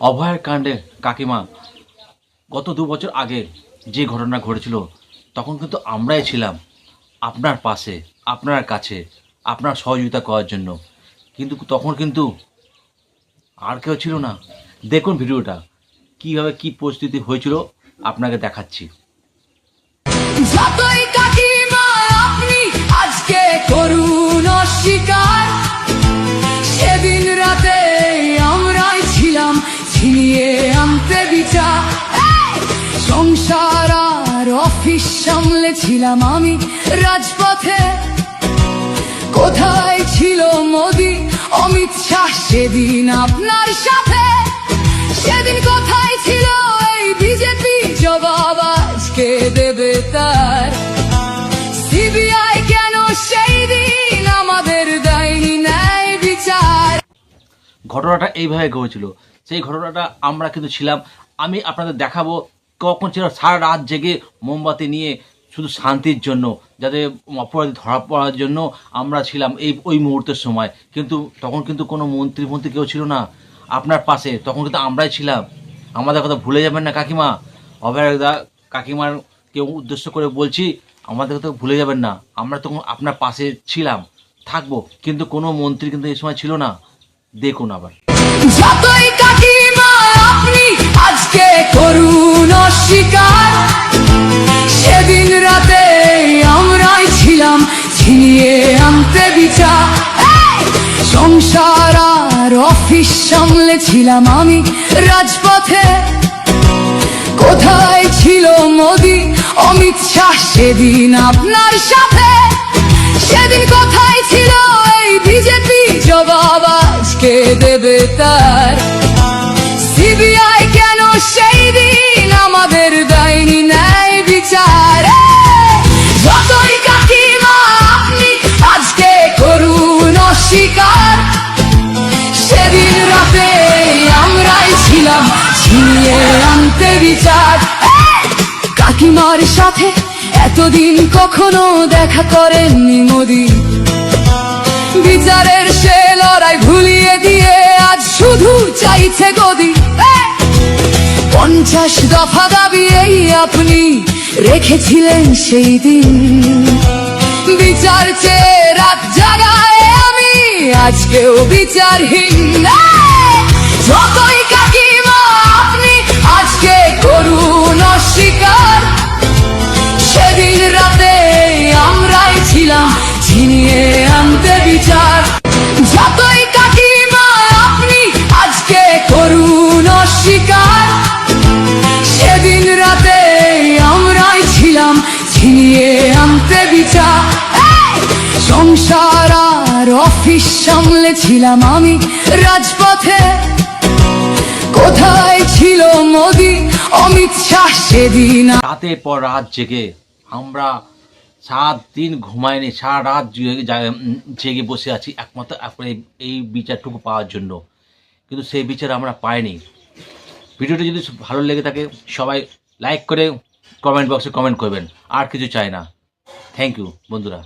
অভয়ের কাণ্ডে কাকিমা গত 2 বছর আগে যে ঘটনা ঘটেছিল তখন কিন্তু আমরাই ছিলাম আপনার পাশে, আপনার কাছে, আপনার সহযোগিতা করার জন্য। কিন্তু তখন কিন্তু আর কেউ ছিল না। দেখুন ভিডিওটা কিভাবে কি পরিস্থিতি হয়েছিল আপনাকে দেখাচ্ছি। যতই কাকিমা আপনি আজকে করুন অস্বীকার, সেদিন রাতে আমরাই ছিলাম ছিনিয়ে আনতে বিচার। সংসার আর অফিস সামলেছিলাম আমি রাজপথে। কোথায় ছিল মোদি অমিত শাহ সেদিন আপনার সাথে? সেদিন কোথায় ছিল এই বিজেপি? জবাব আজকে দেবে তার। সিবিআই কেন সেই দিন আমাদের দেয়নি ন্যায় বিচার? ঘটনাটা এইভাবে ঘটেছিল। সেই ঘটনাটা আমরা কিন্তু ছিলাম। আমি আপনাদের দেখাবো কখন ছিল সারা রাত জেগে মোমবাতি নিয়ে শুধু শান্তির জন্য, যাতে অপরাধী ধরা পড়ার জন্য আমরা ছিলাম ওই মুহূর্তের সময়। কিন্তু তখন কিন্তু কোনো মন্ত্রী কেউ ছিল না আপনার পাশে, তখন কিন্তু আমরাই ছিলাম। আমাদের কথা ভুলে যাবেন না কাকিমা। অভয়দা কাকিমার কেউ উদ্দেশ্য করে বলছি, আমাদের কথা ভুলে যাবেন না। আমরা তখন আপনার পাশে ছিলাম, থাকবো। কিন্তু কোনো মন্ত্রী কিন্তু এই সময় ছিল না। দেখুন আবার। যতই কাকিমা আপনি আজকে করুন অস্বীকার, সেদিন রাতে আমরাই ছিলাম ছিনিয়ে আনতে বিচার। সংসার আর অফিস সামলেছিলাম আমি রাজপথে। কোথায় ছিল মোদি অমিত শাহ সেদিন আপনার সাথে? সেদিন কোথায় ছিল এই বিজেপি? জবাব আজকে দেবে তার। সিবিআই কেন সেই দিন আমাদের দেয়নি ন্যায় বিচার? যতই কাকিমা আপনি আজকে করুন অস্বীকার, সেদিন রাতে আমরাই ছিলাম ছিনিয়ে আনতে বিচার। কাকিমার সাথে এতদিন কখনো দেখা করেননি মোদি। বিচারের সে লড়াই ভুলিয়ে দিয়ে আজ শুধু চাইছে গদি। 50 দফা দাবি এই আপনি রেখেছিলেন সেই দিন। বিচার চেয়ে রাত জাগায় আমি আজকেও বিচারহীন। যতই কাকিমা আপনি আজকে করুন অস্বীকার, সেদিন রাতে আমরাই ছিলাম ছিনিয়ে আনতে বিচার। যতই কাকিমা আপনি আজকে করুন অস্বীকার, সেদিন রাতে আমরাই ছিলাম ছিনিয়ে আনতে বিচার। সংসার আর অফিস সামলেছিলাম আমি রাজপথে। কোথায় ছিল মোদি অমিত শাহ সেদিন? রাতের পর রাত জেগে আমরা 7 দিন ঘুমাইনি, সারা রাত জেগে বসে আছি একমাত্র এই বিচারটুকু পাওয়ার জন্য। কিন্তু সেই বিচার আমরা পাইনি। ভিডিওটি যদি ভালো লেগে থাকে সবাই লাইক করে কমেন্ট বক্সে কমেন্ট করবেন। আর কিছু চাই না। থ্যাংক ইউ বন্ধুরা।